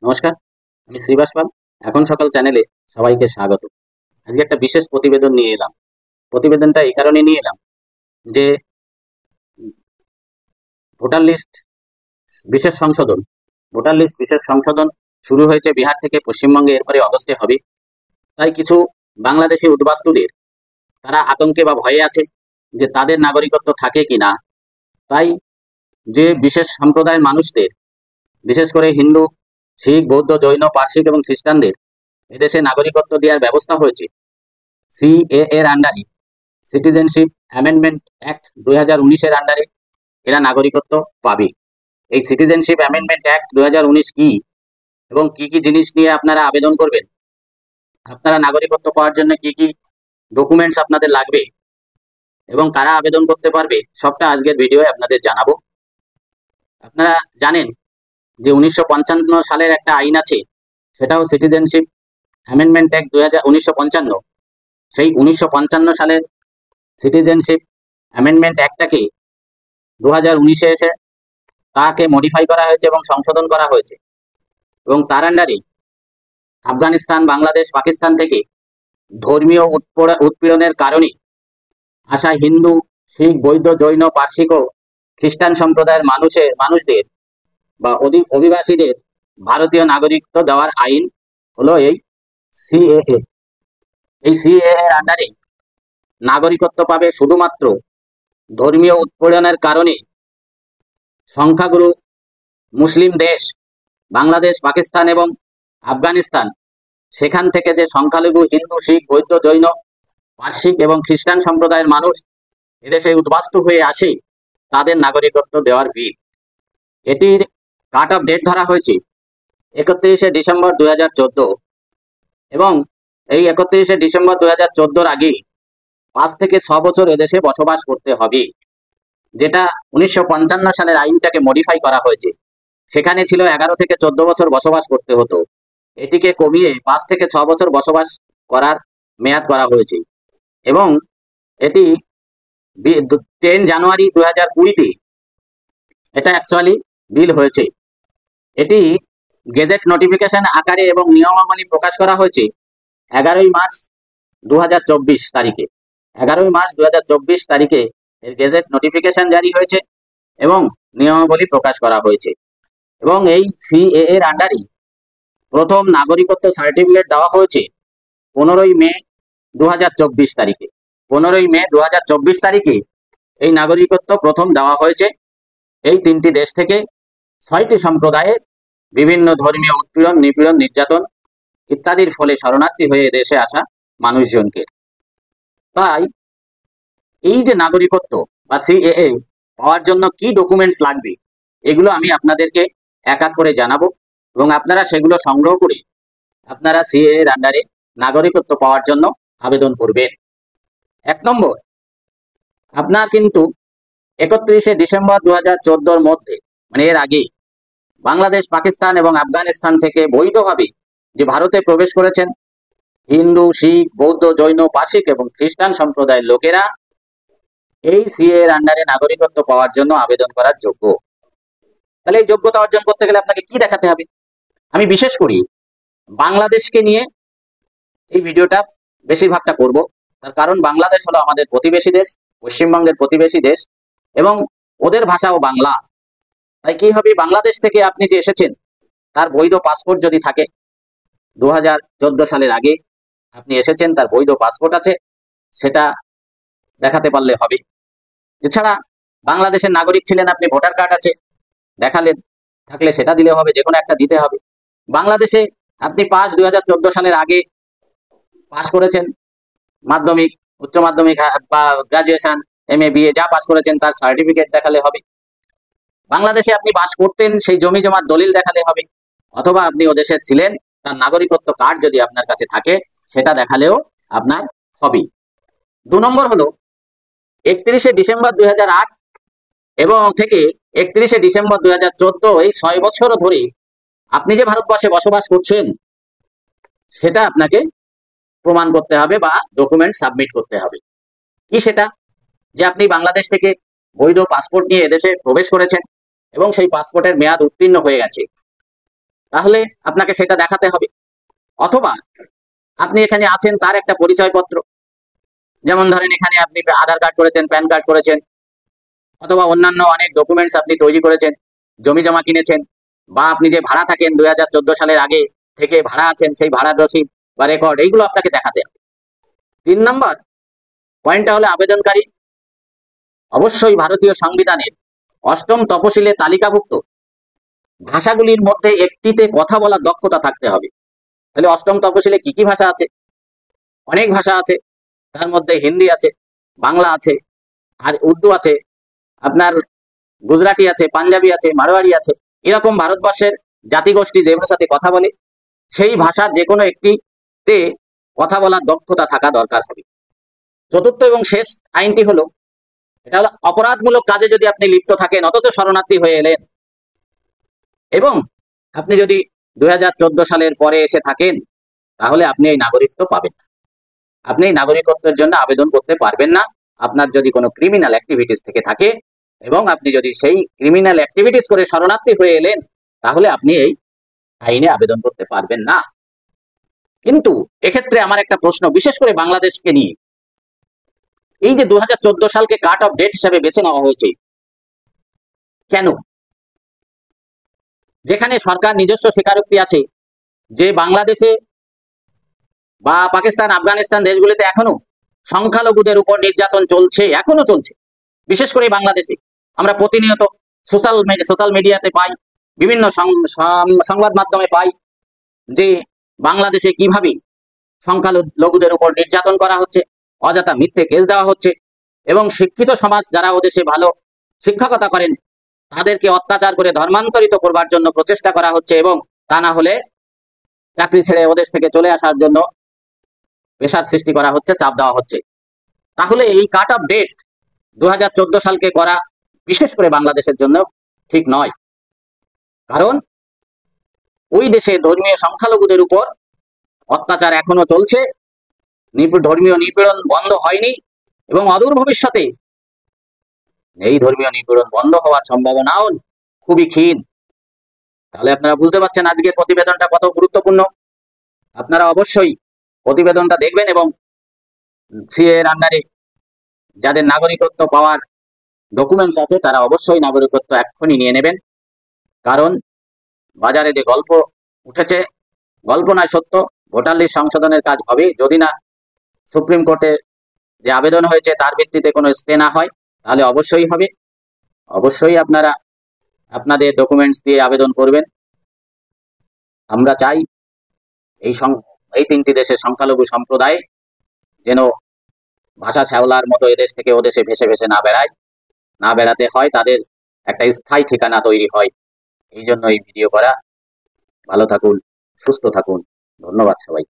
নমস্কার, আমি শ্রীবাস পাল। এখন সকাল চ্যানেলে সবাইকে স্বাগত। আজকে একটা বিশেষ প্রতিবেদন নিয়ে এলাম। প্রতিবেদনটা এই কারণে নিয়ে এলাম যে ভোটার লিস্ট বিশেষ সংশোধন ভোটার লিস্ট বিশেষ সংশোধন শুরু হয়েছে বিহার থেকে পশ্চিমবঙ্গে, এরপরে অগস্টে হবে। তাই কিছু বাংলাদেশি উদ্বাস্তুদের তারা আতঙ্কে বা ভয়ে আছে যে তাদের নাগরিকত্ব থাকে কিনা। তাই যে বিশেষ সম্প্রদায়ের মানুষদের, বিশেষ করে হিন্দু, শিখ, বৌদ্ধ, জৈন, পার্সিক এবং খ্রিস্টানদের এদেশে নাগরিকত্ব দেওয়ার ব্যবস্থা হয়েছে সিএএ এর আন্ডারে। সিটিজেনশিপ অ্যামেন্ডমেন্ট অ্যাক্ট 2019-এর আন্ডারে এরা নাগরিকত্ব পাবে। এই সিটিজেনশিপ অ্যামেন্ডমেন্ট অ্যাক্ট 2019 কি এবং কি কি জিনিস নিয়ে আপনারা আবেদন করবেন, আপনারা নাগরিকত্ব পাওয়ার জন্য কি কি ডকুমেন্টস আপনাদের লাগবে এবং কারা আবেদন করতে পারবে, সবটা আজকের ভিডিওয়ে আপনাদের জানাবো। আপনারা জানেন যে 1955 সালের একটা আইন আছে, সেটাও সিটিজেনশিপ অ্যামেন্ডমেন্ট অ্যাক্ট 1955। সেই 1955 সালের সিটিজেনশিপ অ্যামেন্ডমেন্ট অ্যাক্টটাকে 2019-এ এসে তাকে মডিফাই করা হয়েছে এবং সংশোধন করা হয়েছে। এবং তার আন্ডারে আফগানিস্তান, বাংলাদেশ, পাকিস্তান থেকে ধর্মীয় উৎপীড়নের কারণে আসা হিন্দু, শিখ, বৌদ্ধ, জৈন, পার্সিক ও খ্রিস্টান সম্প্রদায়ের মানুষদের বা অভিবাসীদের ভারতীয় নাগরিকত্ব দেওয়ার আইন হলো এই সিএএ। এই সিএএ এর আন্ডারে নাগরিকত্ব পাবে শুধুমাত্র ধর্মীয় উৎপীড়নের কারণে সংখ্যাগুরু মুসলিম দেশ বাংলাদেশ, পাকিস্তান এবং আফগানিস্তান, সেখান থেকে যে সংখ্যালঘু হিন্দু, শিখ, বৌদ্ধ, জৈন, পার্সিক এবং খ্রিস্টান সম্প্রদায়ের মানুষ এদেশে উদ্বাস্তু হয়ে আসে, তাদের নাগরিকত্ব দেওয়ার বিল। এটির কাট অফ ডেট ধরা হয়েছে 31শে ডিসেম্বর 2014 এবং এই 31শে ডিসেম্বর 2014-র আগে 5 থেকে 6 বছর এদেশে বসবাস করতে হবে। যেটা 1955 সালের আইনটাকে মডিফাই করা হয়েছে, সেখানে ছিল 11 থেকে 14 বছর বসবাস করতে হতো, এটিকে কমিয়ে 5 থেকে 6 বছর বসবাস করার মেয়াদ করা হয়েছে। এবং এটি 10 জানুয়ারি 2020-তে এটা অ্যাকচুয়ালি বিল হয়েছে। এটি গেজেট নোটিফিকেশন আকারে এবং নিয়মাবলী প্রকাশ করা হয়েছে 11ই মার্চ 2024 তারিখে। 11ই মার্চ 2024 তারিখে এর গেজেট নোটিফিকেশন জারি হয়েছে এবং নিয়মাবলী প্রকাশ করা হয়েছে। এবং এই সিএএ এর আন্ডারে প্রথম নাগরিকত্ব সার্টিফিকেট দেওয়া হয়েছে 15ই মে 2024 তারিখে। 15ই মে 2024 তারিখে এই নাগরিকত্ব প্রথম দেওয়া হয়েছে এই 3টি দেশ থেকে 6টি সম্প্রদায়ের বিভিন্ন ধর্মীয় উৎপীড়ন, নিপীড়ন, নির্যাতন ইত্যাদির ফলে শরণার্থী হয়ে দেশে আসা মানুষজনকে। তাই এই যে নাগরিকত্ব বা সিএএ পাওয়ার জন্য কি ডকুমেন্টস লাগবে, এগুলো আমি আপনাদেরকে এক এক করে জানাবো এবং আপনারা সেগুলো সংগ্রহ করে আপনারা সিএএ এর আন্ডারে নাগরিকত্ব পাওয়ার জন্য আবেদন করবেন। 1 নম্বর, আপনার কিন্তু 31শে ডিসেম্বর 2014-র মধ্যে, মানে এর আগে, বাংলাদেশ, পাকিস্তান এবং আফগানিস্তান থেকে বৈধভাবে যে ভারতে প্রবেশ করেছেন হিন্দু, শিখ, বৌদ্ধ, জৈন, পার্সিক এবং খ্রিস্টান সম্প্রদায়ের লোকেরা এই সিএএ এর আন্ডারে নাগরিকত্ব পাওয়ার জন্য আবেদন করার যোগ্য। তাহলে এই যোগ্যতা অর্জন করতে গেলে আপনাকে কি দেখাতে হবে? আমি বিশেষ করি বাংলাদেশকে নিয়ে এই ভিডিওটা বেশিরভাগটা করব, তার কারণ বাংলাদেশ হলো আমাদের প্রতিবেশী দেশ, পশ্চিমবঙ্গের প্রতিবেশী দেশ এবং ওদের ভাষাও বাংলা। তাই কি হবে, বাংলাদেশ থেকে আপনি যে এসেছেন তার বৈধ পাসপোর্ট যদি থাকে, 2014 সালের আগে আপনি এসেছেন, তার বৈধ পাসপোর্ট আছে, সেটা দেখাতে পারলে হবে। এছাড়া বাংলাদেশের নাগরিক ছিলেন আপনি, ভোটার কার্ড আছে, দেখালেন, থাকলে সেটা দিলে হবে, যে কোনো একটা দিতে হবে। বাংলাদেশে আপনি 2014 সালের আগে পাস করেছেন, মাধ্যমিক, উচ্চ মাধ্যমিক বা গ্রাজুয়েশন, এমএ, বিএ যা পাস করেছেন তার সার্টিফিকেট দেখালে হবে। বাংলাদেশে আপনি বাস করতেন, সেই জমি জমার দলিল দেখালে হবে, অথবা আপনি ও দেশের ছিলেন, তার নাগরিকত্ব কার্ড যদি আপনার কাছে থাকে সেটা দেখালেও আপনার হবে। 2 নম্বর হলো 31শে ডিসেম্বর 2008 এবং থেকে 31শে ডিসেম্বর 2014, এই 6 বছর ধরে আপনি যে ভারতবর্ষে বসবাস করছেন সেটা আপনাকে প্রমাণ করতে হবে বা ডকুমেন্ট সাবমিট করতে হবে। কি সেটা? যে আপনি বাংলাদেশ থেকে বৈধ পাসপোর্ট নিয়ে এদেশে প্রবেশ করেছেন এবং সেই পাসপোর্টের মেয়াদ উত্তীর্ণ হয়ে গেছে, তাহলে আপনাকে সেটা দেখাতে হবে। অথবা আপনি এখানে আছেন, তার একটা পরিচয়পত্র, যেমন ধরেন এখানে আপনি আধার কার্ড করেছেন, প্যান কার্ড করেছেন, অথবা অন্যান্য অনেক ডকুমেন্টস আপনি তৈরি করেছেন, জমি জমা কিনেছেন, বা আপনি যে ভাড়া থাকেন 2014 সালের আগে থেকে ভাড়া আছেন, সেই ভাড়ার রসিদ বা রেকর্ড, এইগুলো আপনাকে দেখাতে হবে। 3 নম্বর পয়েন্টটা হলো আবেদনকারী অবশ্যই ভারতীয় সংবিধানের 8ম তফসিলে তালিকাভুক্ত ভাষাগুলির মধ্যে একটিতে কথা বলার দক্ষতা থাকতে হবে। তাহলে 8ম তফসিলে কি কি ভাষা আছে? অনেক ভাষা আছে, তার মধ্যে হিন্দি আছে, বাংলা আছে, আর উর্দু আছে, আপনার গুজরাটি আছে, পাঞ্জাবি আছে, মারোয়াড়ি আছে। এরকম ভারতবর্ষের জাতিগোষ্ঠী যে ভাষাতে কথা বলে, সেই ভাষার যে কোনো একটিতে কথা বলার দক্ষতা থাকা দরকার হবে। 4র্থ এবং শেষ আইনটি হলো, এটা হলো অপরাধমূলক কাজে যদি আপনি লিপ্ত থাকেন অথচ শরণার্থী হয়ে এলেন, এবং আপনি যদি 2014 সালের পরে এসে থাকেন, তাহলে আপনি এই নাগরিকত্ব পাবেন না। আপনি এই নাগরিকত্বের জন্য আবেদন করতে পারবেন না। আপনার যদি কোনো ক্রিমিনাল অ্যাক্টিভিটিস থেকে থাকে, এবং আপনি যদি সেই ক্রিমিনাল অ্যাক্টিভিটিস করে শরণার্থী হয়ে এলেন, তাহলে আপনি এই আইনে আবেদন করতে পারবেন না। কিন্তু এক্ষেত্রে আমার একটা প্রশ্ন, বিশেষ করে বাংলাদেশকে নিয়ে, এই যে 2014 সালকে কাট অফ ডেট হিসেবে বেছে নেওয়া হয়েছে, কেন? যেখানে সরকার নিজস্ব স্বীকারোক্তি আছে যে বাংলাদেশে বা পাকিস্তান, আফগানিস্তান দেশগুলিতে এখনো সংখ্যালঘুদের উপর নির্যাতন চলছে, এখনো চলছে। বিশেষ করে বাংলাদেশে আমরা প্রতিনিয়ত সোশ্যাল মিডিয়াতে পাই, বিভিন্ন সংবাদ মাধ্যমে পাই যে বাংলাদেশে কিভাবে সংখ্যালঘুদের উপর নির্যাতন করা হচ্ছে, অযথা মিথ্যে কেস দেওয়া হচ্ছে, এবং শিক্ষিত সমাজ যারা ওদেশে ভালো শিক্ষকতা করেন তাদেরকে অত্যাচার করে ধর্মান্তরিত করবার জন্য প্রচেষ্টা করা হচ্ছে, এবং তা না হলে চাকরি ছেড়ে ওদেশ থেকে চলে আসার জন্য প্রেশার সৃষ্টি করা হচ্ছে, চাপ দেওয়া হচ্ছে। তাহলে এই কাট অফ ডেট 2014 সালকে করা বিশেষ করে বাংলাদেশের জন্য ঠিক নয়। কারণ ওই দেশে ধর্মীয় সংখ্যালঘুদের উপর অত্যাচার এখনো চলছে, ধর্মীয় নিপীড়ন বন্ধ হয়নি, এবং অদূর ভবিষ্যতে এই ধর্মীয় নিপীড়ন বন্ধ হওয়ার সম্ভাবনাও খুবই ক্ষীণ। তাহলে আপনারা বুঝতে পারছেন আজকের প্রতিবেদনটা কত গুরুত্বপূর্ণ। আপনারা অবশ্যই প্রতিবেদনটা দেখবেন, এবং সিএ এর আন্ডারে যাদের নাগরিকত্ব পাওয়ার ডকুমেন্টস আছে তারা অবশ্যই নাগরিকত্ব এক্ষুনি নিয়ে নেবেন। কারণ বাজারে যে গল্প উঠেছে, গল্প নয় সত্য, ভোটার লিস্ট সংশোধনের কাজ হবে যদি না সুপ্রিম কোর্টে যে আবেদন হয়েছে তার ভিত্তিতে কোনো স্টে না হয়, তাহলে অবশ্যই হবে। অবশ্যই আপনারা আপনাদের ডকুমেন্টস দিয়ে আবেদন করবেন। আমরা চাই এই 3টি দেশের সংখ্যালঘু সম্প্রদায় যেন ভাষা শ্যাওলার মতো এদেশ থেকে ওদেশে ভেসে ভেসে না বেড়াতে হয়, তাদের একটা স্থায়ী ঠিকানা তৈরি হয়। এই জন্য এই ভিডিও করা। ভালো থাকুন, সুস্থ থাকুন, ধন্যবাদ সবাই।